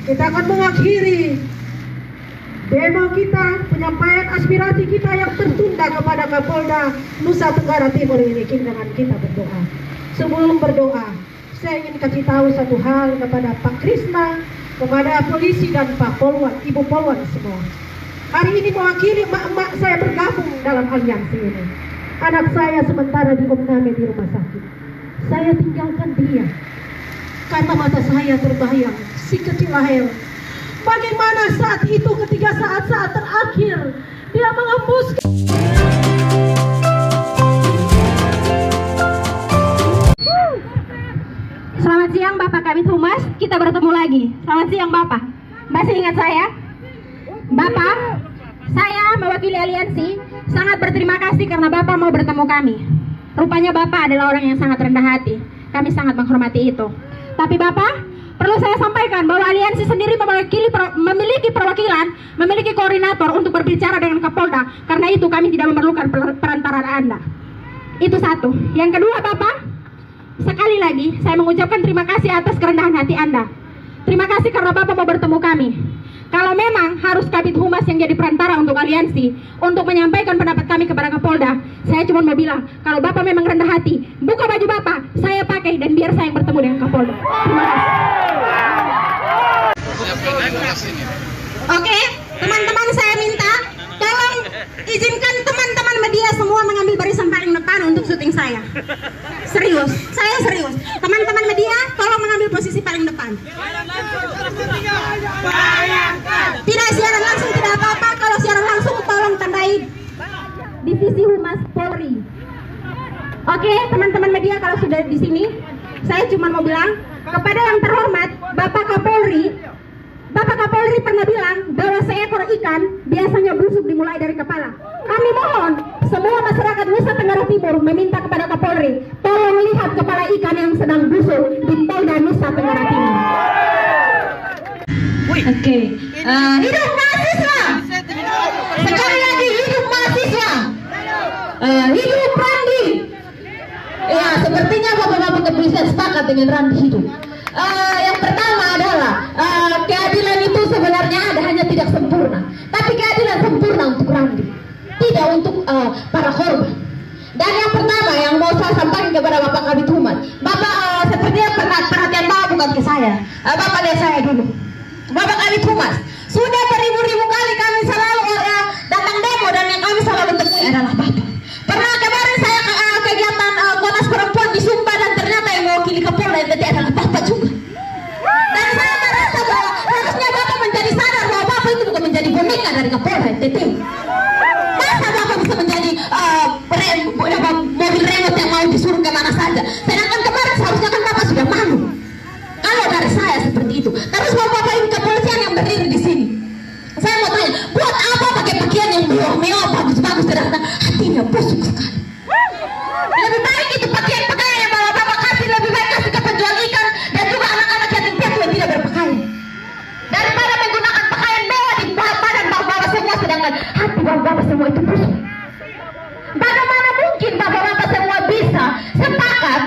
kita akan mengakhiri demo kita, penyampaian aspirasi kita yang tertunda kepada Kapolda Nusa Tenggara Timur ini dengan kita berdoa. Sebelum berdoa, saya ingin kasih tahu satu hal kepada Pak Krisna, kepada polisi dan Pak Polwan, Ibu Polwan semua. Hari ini mewakili emak-emak saya bergabung dalam aliansi ini. Anak saya sementara diopname di rumah sakit. Saya tinggalkan dia karena mata saya terbayang si kecil Lahel. Bagaimana saat itu ketika saat-saat terakhir dia mengembuskan. Selamat siang Bapak Kabid Humas, kita bertemu lagi. Selamat siang Bapak. Masih ingat saya? Bapak, saya mewakili aliansi sangat berterima kasih karena Bapak mau bertemu kami. Rupanya Bapak adalah orang yang sangat rendah hati. Kami sangat menghormati itu. Tapi Bapak, perlu saya sampaikan bahwa aliansi sendiri memiliki perwakilan, memiliki koordinator untuk berbicara dengan Kapolda. Karena itu kami tidak memerlukan perantaraan Anda. Itu satu. Yang kedua Bapak, sekali lagi saya mengucapkan terima kasih atas kerendahan hati Anda. Terima kasih karena Bapak mau bertemu kami. Kalau memang harus Kabid Humas yang jadi perantara untuk aliansi untuk menyampaikan pendapat kami kepada Kapolda, saya cuma mau bilang, kalau Bapak memang rendah hati, buka baju Bapak, saya pakai dan biar saya yang bertemu dengan Kapolda. Terima kasih. Oke, teman-teman saya minta tolong izinkan teman-teman media semua mengambil barisan paling depan untuk syuting saya. Serius, saya serius. Teman-teman media tolong mengambil posisi paling depan. Tidak siaran langsung tidak apa-apa, kalau siaran langsung tolong tandai Divisi Humas Polri. Oke, teman-teman media kalau sudah di sini, saya cuma mau bilang kepada yang terhormat Bapak Kapolri. Bapak Kapolri pernah bilang bahwa seekor ikan biasanya busuk dimulai dari kepala. Kami mohon semua masyarakat Nusa Tenggara Timur meminta kepada Kapolri, tolong lihat kepala ikan yang sedang busuk di Polda Nusa Tenggara Timur. Oke, hidup mahasiswa. Sekali lagi hidup mahasiswa. Hidup Randi. Ya, sepertinya bapak-bapak kepolisian sepakat dengan Randi hidup. Yang pertama adalah keadilan itu sebenarnya ada, hanya tidak sempurna. Tapi keadilan sempurna untuk Randi, tidak untuk para korban. Dan yang pertama yang mau saya sampaikan kepada Bapak Kabid Humas, Bapak sepertinya perhatian Bapak bukan ke saya. Bapak lihat saya dulu. Bapak Kabid Humas, sudah beribu-ribu kali kami selalu datang demo dan yang kami selalu temui adalah Bapak. Pernah kemarin saya kegiatan Komnas Perempuan di Sumba dan ternyata yang mewakili Kapolda NTT adalah Bapak juga. Dan saya merasa bahwa harusnya Bapak menjadi sadar bahwa Bapak itu bukan menjadi boneka dari Kapolda NTT. Masa Bapak bisa menjadi mobil remote yang mau disuruh kemana saja. Sedangkan kemarin seharusnya kan Bapak sudah malu. Kalau dari saya seperti itu. Terus Bapak ini kepolisian yang berdiri di sini. Saya mau tanya, buat apa pakai pakaian yang mewah-mewah, bagus-bagus, sedangkan hatinya busuk sekali. Lebih baik itu pakaian yang Bapak kasih, lebih baik kasih ke penjual ikan dan juga anak-anak yatim piatu yang tidak berpakaian. Daripada menggunakan pakaian mewah di badan Bapak semua, sedangkan hati Bapak semua itu busuk. Bagaimana mungkin Bapak-Bapak semua bisa sepakat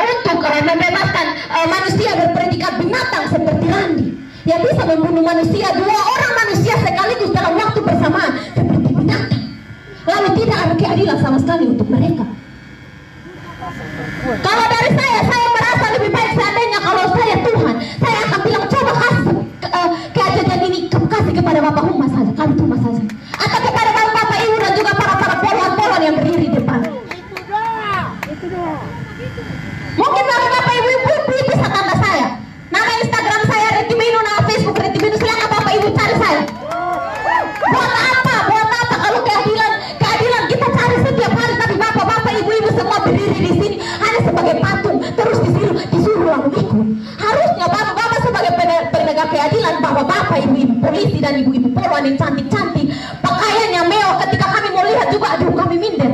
untuk membebaskan manusia berpredikat binatang seperti Randi, yang bisa membunuh manusia, 2 orang manusia sekaligus dalam waktu bersamaan seperti binatang. Lalu tidak ada keadilan sama sekali untuk mereka. Kalau dari saya merasa lebih baik seandainya kalau saya Tuhan, saya akan bilang coba kasih keadilan ini kasih kepada Bapak Humas saja, Kabid Humas saja, atau kepada Bapak Ibu dan juga para polwan yang berdiri di depan. Mungkin Bapak Ibu bisa tanda saya. Nama Instagram saya Retimino, nama Facebook Retimino, silakan Bapak Ibu cari saya. Buat apa kalau keadilan kita cari setiap hari, tapi Bapak Ibu semua berdiri di sini hanya sebagai patung, terus disuruh lalu ikut. Harusnya Bapak sebagai penegak keadilan, Bapak Ibu polisi dan ibu-ibu polwan yang cantik-cantik, pakaiannya mewah, ketika kami mau lihat juga aduh kami minder.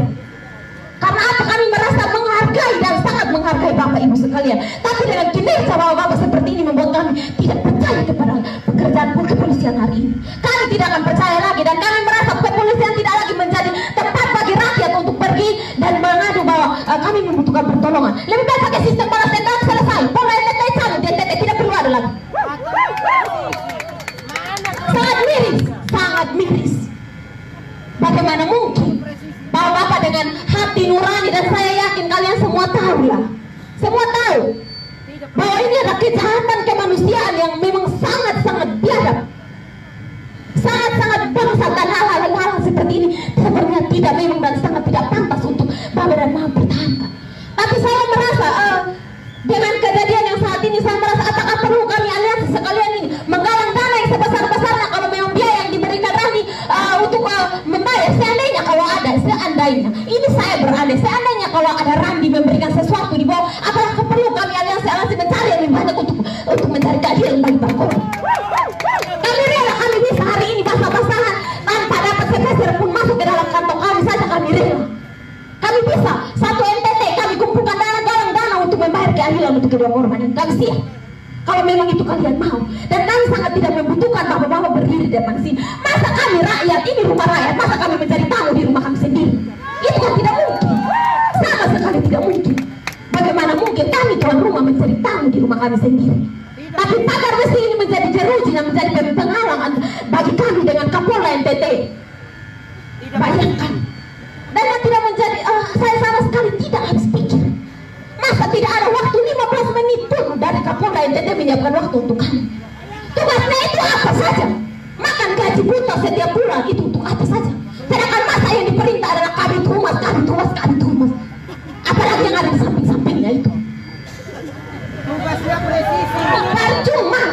Karena apa? Kami merasa menghargai dan sangat menghargai Bapak Ibu sekalian. Tapi dengan kinerja Bapak seperti ini membuat kami tidak percaya kepada pekerjaan kepolisian hari ini. Kami tidak akan percaya lagi dan kami merasa kepolisian tidak lagi menjadi tempat bagi rakyat untuk pergi dan mengadu bahwa kami membutuhkan pertolongan. Lebih baik pakai sistem balas dendam, selesai. Polda NTT cabut, NTT tidak perlu ada lagi. Sangat miris, sangat miris. Bagaimana mungkin Bapak-bapak dengan hati nurani, dan saya yakin kalian semua tahu lah, semua tahu bahwa ini adalah kejahatan kemanusiaan yang memang sangat-sangat biadab, sangat-sangat bangsat, dan hal-hal seperti ini sebenarnya tidak memang dan sangat tidak pantas untuk Bapak dan Mama pertahankan. Tapi saya merasa dengan kejadian yang saat ini, saya merasa apakah perlu kami aliansi sekalian ini menggalang dana yang sebesar-besarnya kalau memang biaya yang diberikan Randi untuk membayar. Seandainya ini saya berandai, seandainya kalau ada Randi memberikan sesuatu di bawah, apakah perlu kami aliansi mencari yang lebih banyak untuk mencari keadilan bagi para korban? Kami rela, kami bisa hari ini basah-basahan tanpa dapat sepeser pun masuk ke dalam kantong kami saja, kami rela. Kami bisa satu NTT kami kumpulkan dana untuk membayar keadilan untuk kedua korban, dan kami siap kalau memang itu kalian mau. Dan kami sangat tidak membutuhkan bapak-bapak berdiri di depan sini. Masa kami rakyat, ini rumah rakyat, masa kami mencari tamu di rumah kami sendiri? Itu kan tidak mungkin, sama sekali tidak mungkin. Bagaimana mungkin kami tuan rumah mencari tamu di rumah kami sendiri? Tapi pagar besi ini menjadi jeruji dan menjadi penghalang bagi kami dengan Kapolda NTT. Bayangkan, dan yang tidak menjadi, saya sama sekali tidak habis pikir. Masa tidak ada waktu 15 menit pun dari Kapolda NTT menyiapkan waktu untuk kami? Tugasnya itu apa saja? Makan gaji buta setiap bulan, itu untuk apa saja? Sedangkan masa yang diperintah adalah kami tumas. Apalagi yang ada di samping-sampingnya itu.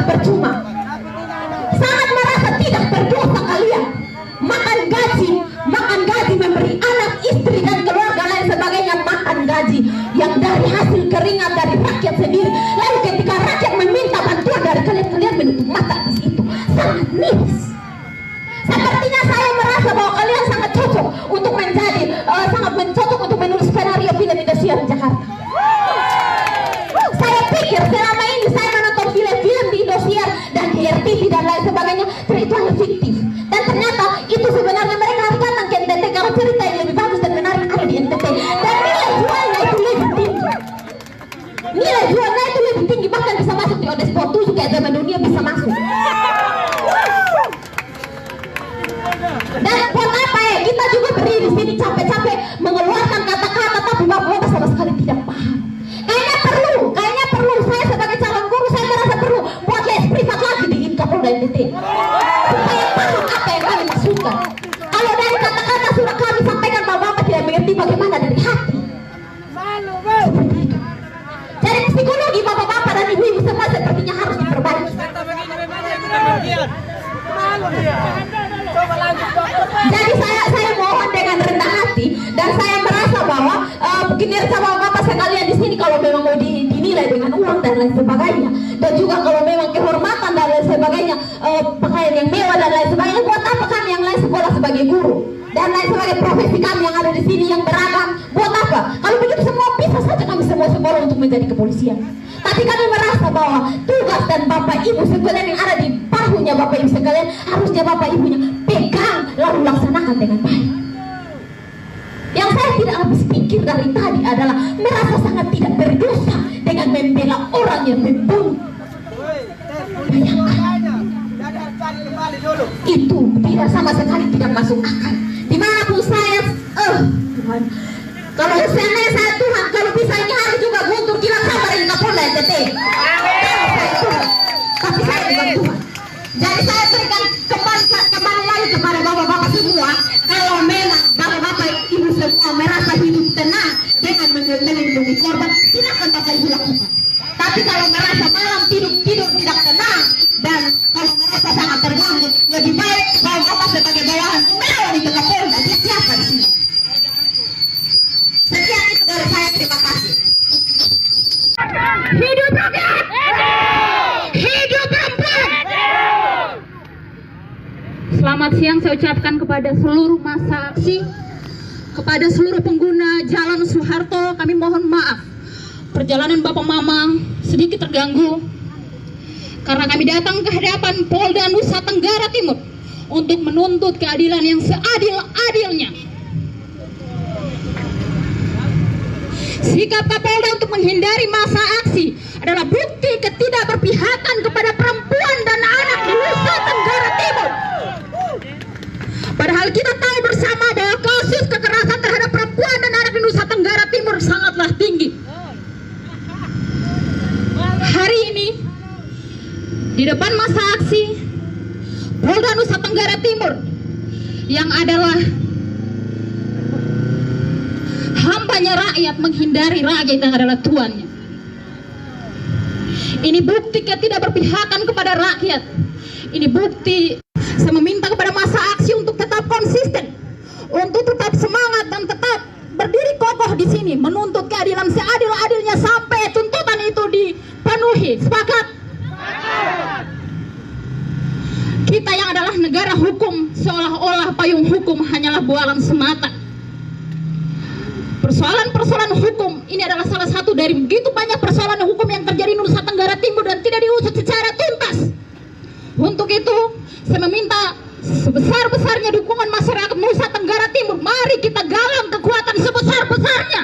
Percuma. Sangat merasa tidak berdosa kalian. Makan gaji memberi anak, istri dan keluarga lain sebagainya, makan gaji yang dari hasil keringat dari rakyat sendiri. Lalu ketika rakyat meminta bantuan dari kalian menutup mata atas itu. Sangat miris. Sepertinya saya merasa bahwa kalian sangat cocok untuk menjadi untuk menulis skenario film Indosiar di Jakarta. Saya pikir selama ini saya menonton film-film di Indosiar dan di RTV dan lain sebagainya, itu hanya fiktif. Dan ternyata itu sebenarnya mereka harus datang ke NTT karena cerita yang lebih bagus dan menarik ada di NTT. Dan nilai jualnya itu lebih tinggi. Bahkan bisa masuk di On The Spot 7 kayak zaman dunia bisa masuk. Dan buat apa ya kita juga berdiri di sini capek-capek mengeluarkan kata-kata, tapi bapak-bapak sama sekali tidak paham. Kayaknya perlu saya sebagai calon guru, saya merasa perlu buat les privat lagi di Kapolda NTT supaya paham apa yang kami maksudkan. Kalau dari kata-kata sudah kami sampaikan, bapak-bapak tidak mengerti bagaimana dari hati. Seperti itu. Jadi psikologi bapak-bapak dan ibu-ibu semua sepertinya harus diperbaiki. Jadi saya mohon dengan rendah hati, dan saya merasa bahwa kinerja bapak-bapak sekalian di sini kalau memang mau dinilai dengan uang dan lain sebagainya, dan juga kalau memang kehormatan dan lain sebagainya, pakaian yang mewah dan lain sebagainya, buat apa kami yang lain sekolah sebagai guru dan lain sebagai profesi kami yang ada di sini yang beragam, buat apa? Kalau begitu semua bisa saja kami semua sekolah untuk menjadi kepolisian. Tapi kami merasa bahwa tugas dan bapak ibu sekalian yang ada di bahunya bapak ibu sekalian, harusnya bapak ibunya pegang lalu laksanakan dengan baik. Yang saya tidak habis pikir dari tadi adalah merasa sangat tidak berdosa dengan membela orang yang membunuh. Bayangkan, itu tidak sama sekali tidak masuk akal. Dimanapun saya, Tuhan, kalau saya Tuhan, kalau bisa ini hari juga Guntur kilat sabar ini Kapolda NTT. Tapi saya bukan Tuhan. Jadi saya berikan kembali lagi kepada bapak-bapak semua. Kalau memang bapak-bapak ibu semua merasa hidup tenang dengan melindungi korban, silakan bapak ibu lakukan. Tapi kalau merasa malam tidur tidak tenang dan kalau merasa sangat terganggu, lebih baik bapak sebagai bawahan melawan di Kapolda. Dia siapa di sini? Sekian itu dari saya, terima kasih. Hidup rakyat! Hidup perempuan! Selamat siang saya ucapkan kepada seluruh massa aksi, kepada seluruh pengguna Jalan Soeharto. Kami mohon maaf, perjalanan Bapak Mama sedikit terganggu karena kami datang ke hadapan Polda Nusa Tenggara Timur untuk menuntut keadilan yang seadil-adilnya. Sikap Kapolda untuk menghindari massa aksi adalah bukti ketidakberpihakan kepada perempuan dan di depan masa aksi Polda Nusa Tenggara Timur yang adalah hambanya rakyat menghindari rakyat yang adalah tuannya. Ini bukti ketidakberpihakan kepada rakyat. Ini bukti. Saya meminta kepada masa aksi untuk tetap konsisten, untuk tetap semangat dan tetap berdiri kokoh di sini menuntut keadilan seadil-adilnya sampai tuntutan itu dipenuhi. Sepakat? Kita yang adalah negara hukum seolah-olah payung hukum hanyalah bualan semata. Persoalan-persoalan hukum ini adalah salah satu dari begitu banyak persoalan hukum yang terjadi di Nusa Tenggara Timur dan tidak diusut secara tuntas. Untuk itu, saya meminta sebesar-besarnya dukungan masyarakat Nusa Tenggara Timur. Mari kita galang kekuatan sebesar-besarnya.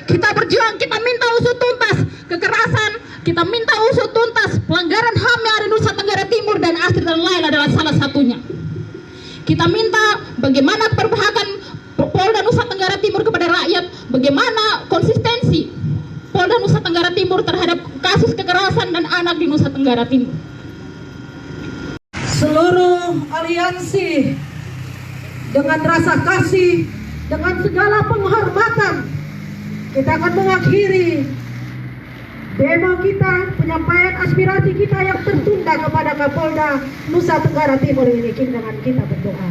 Kita berjuang, kita minta usut tuntas kekerasan, kita minta usut tuntas pelanggaran HAM yang ada di Nusa Tenggara Timur, dan Astrid dan Lail adalah salah satunya. Kita minta bagaimana keberpihakan Polda Nusa Tenggara Timur kepada rakyat, bagaimana konsistensi Polda Nusa Tenggara Timur terhadap kasus kekerasan dan anak di Nusa Tenggara Timur. Seluruh aliansi dengan rasa kasih, dengan segala penghormatan, kita akan mengakhiri demo kita, penyampaian aspirasi kita yang tertunda kepada Kapolda Nusa Tenggara Timur ini dengan kita berdoa.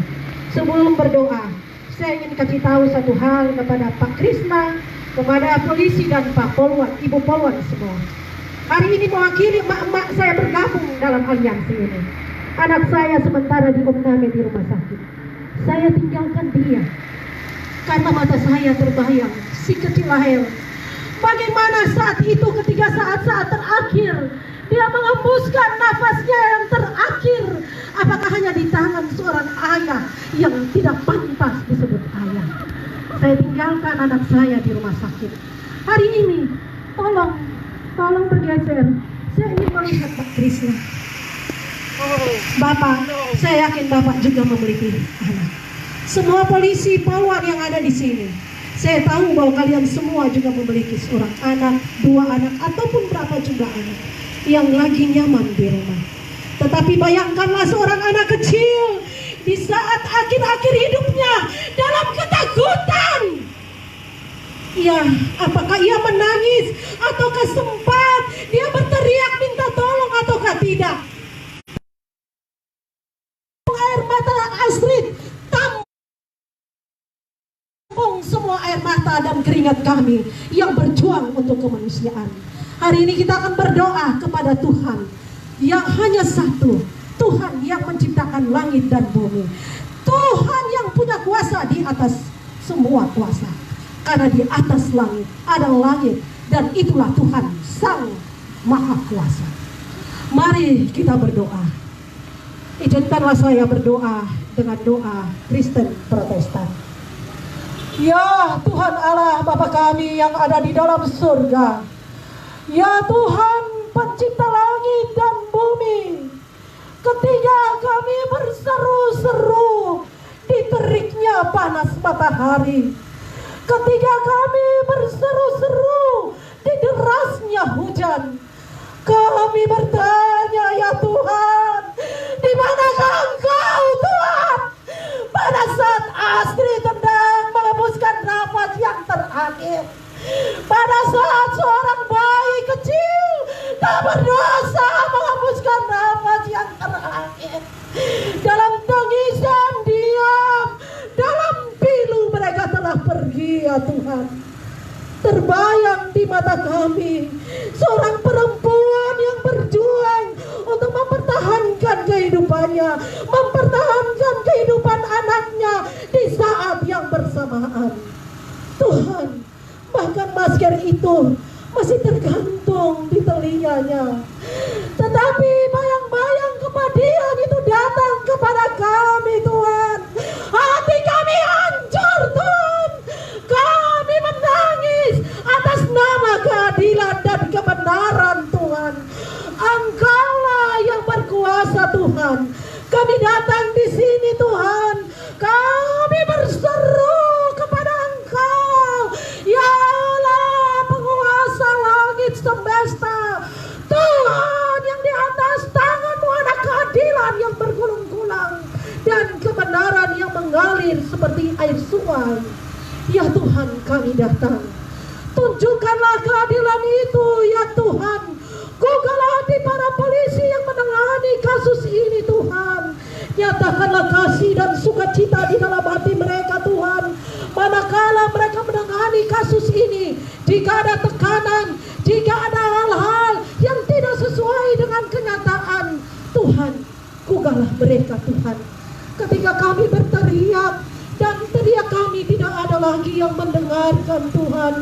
Sebelum berdoa, saya ingin kasih tahu satu hal kepada Pak Krisna, kepada polisi dan Pak Polwan, Ibu Polwan semua. Hari ini mewakili emak-emak saya bergabung dalam aliansi ini. Anak saya sementara diopname di rumah sakit. Saya tinggalkan dia karena mata saya terbayang si kecil Lael. Bagaimana saat itu ketika saat-saat terakhir dia mengembuskan nafasnya yang terakhir, apakah hanya di tangan seorang ayah yang tidak pantas disebut ayah? Saya tinggalkan anak saya di rumah sakit. Hari ini tolong bergeser. Saya ingin melihat Pak Krisna. Bapak, saya yakin Bapak juga memiliki anak. Semua polisi Polwan yang ada di sini, saya tahu bahwa kalian semua juga memiliki seorang anak, 2 anak, ataupun berapa jumlah anak yang lagi nyaman di rumah. Tetapi bayangkanlah seorang anak kecil di saat akhir-akhir hidupnya dalam ketakutan. Ya, apakah ia menangis ataukah sempat dia berteriak minta tolong ataukah tidak? Air mata Astrid tampung semua air mata dan keringat kami yang berjuang untuk kemanusiaan. Hari ini kita akan berdoa kepada Tuhan yang hanya satu, Tuhan yang menciptakan langit dan bumi, Tuhan yang punya kuasa di atas semua kuasa. Karena di atas langit ada langit, dan itulah Tuhan Sang Maha Kuasa. Mari kita berdoa. Izinkanlah saya berdoa dengan doa Kristen Protestan. Ya Tuhan Allah Bapa kami yang ada di dalam surga, ya Tuhan pencipta langit dan bumi, ketika kami berseru-seru di teriknya panas matahari, ketika kami berseru-seru di derasnya hujan, kami bertanya, ya Tuhan, di manakah Engkau Tuhan? Pada saat Astrid sedang mengembuskan nafas yang terakhir, pada saat seorang bayi kecil tak berdosa mengembuskan nafas yang terakhir, dalam tangisan diam, dalam pilu mereka telah pergi, ya Tuhan. Terbayang di mata kami seorang perempuan yang berjuang untuk mempertahankan kehidupannya, mempertahankan kehidupan anaknya di saat yang bersamaan. Tuhan, bahkan masker itu masih tergantung di telinganya, tetapi bayang-bayang kepedihan itu datang kepada kami, Tuhan. Hati kami hancur, Tuhan. Kami menangis atas nama keadilan dan kebenaran, Tuhan. Engkaulah yang berkuasa, Tuhan. Kami datang di sini, Tuhan. Kami berseru kepada Engkau, ya Allah, penguasa langit semesta, Tuhan yang di atas tanah mengalir seperti air sungai. Ya Tuhan, kami datang. Tunjukkanlah keadilan itu ya Tuhan. Gugahlah hati para polisi yang menangani kasus ini Tuhan. Nyatakanlah kasih dan sukacita di dalam hati mereka Tuhan. Manakala mereka menangani kasus ini, jika ada tekanan, jika ada hal-hal yang tidak sesuai dengan kenyataan, Tuhan, gugahlah mereka Tuhan. Ketika kami berteriak dan teriak kami tidak ada lagi yang mendengarkan Tuhan.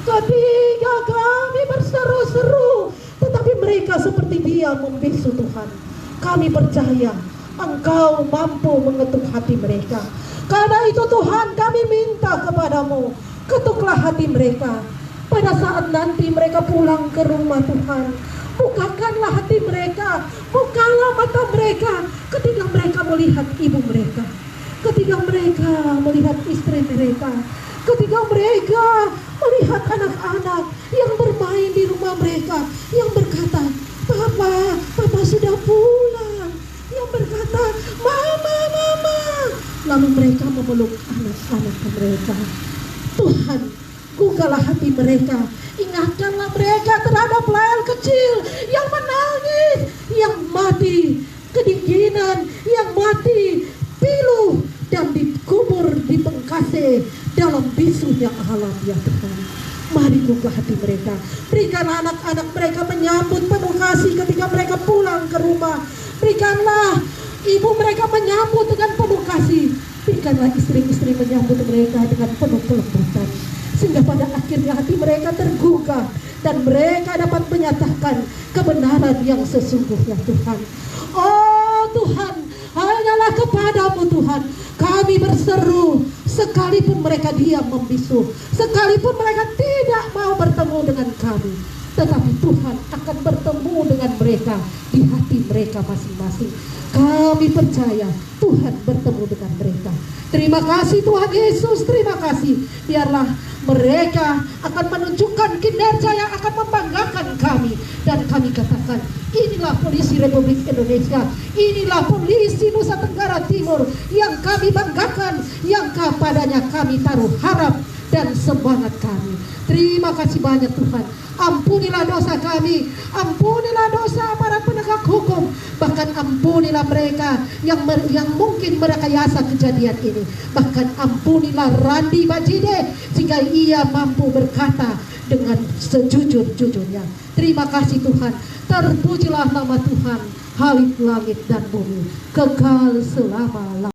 Ketika kami berseru-seru, tetapi mereka seperti dia membisu Tuhan. Kami percaya Engkau mampu mengetuk hati mereka. Karena itu Tuhan, kami minta kepadamu, ketuklah hati mereka. Pada saat nanti mereka pulang ke rumah Tuhan, bukakanlah hati mereka, bukalah mata mereka ketika mereka melihat ibu mereka, ketika mereka melihat istri mereka, ketika mereka melihat anak-anak yang bermain di rumah mereka, yang berkata, Papa sudah pulang, yang berkata, Mama. Lalu mereka memeluk anak-anak mereka. Tuhan, gugahlah hati mereka. Ingatkanlah mereka terhadap layar kecil yang menangis, yang mati kedinginan, yang mati pilu dan dikubur di Bengkase dalam bisu yang alam ya Tuhan. Mari gugah hati mereka. Berikan anak-anak mereka menyambut penuh kasih ketika mereka pulang ke rumah. Berikanlah ibu mereka menyambut dengan penuh kasih. Berikanlah istri-istri menyambut mereka dengan penuh kelembutan. Sehingga pada akhirnya hati mereka tergugah dan mereka dapat menyatakan kebenaran yang sesungguhnya Tuhan. Oh Tuhan, hanyalah kepadamu Tuhan kami berseru, sekalipun mereka diam membisu, sekalipun mereka tidak mau bertemu dengan kami, tetapi Tuhan akan bertemu dengan mereka di hati mereka masing-masing. Kami percaya Tuhan bertemu dengan mereka. Terima kasih Tuhan Yesus, terima kasih. Biarlah mereka akan menunjukkan kinerja yang akan membanggakan kami. Dan kami katakan, inilah polisi Republik Indonesia, inilah polisi Nusa Tenggara Timur yang kami banggakan, yang kepadanya kami taruh harap dan semangat kami. Terima kasih banyak Tuhan. Ampunilah dosa kami, ampunilah dosa para penegak hukum, bahkan ampunilah mereka yang mungkin merekayasa kejadian ini. Bahkan ampunilah Randi Bajide sehingga ia mampu berkata dengan sejujur-jujurnya. Terima kasih Tuhan. Terpujilah nama Tuhan, Halik langit dan bumi, kekal selama-lamanya.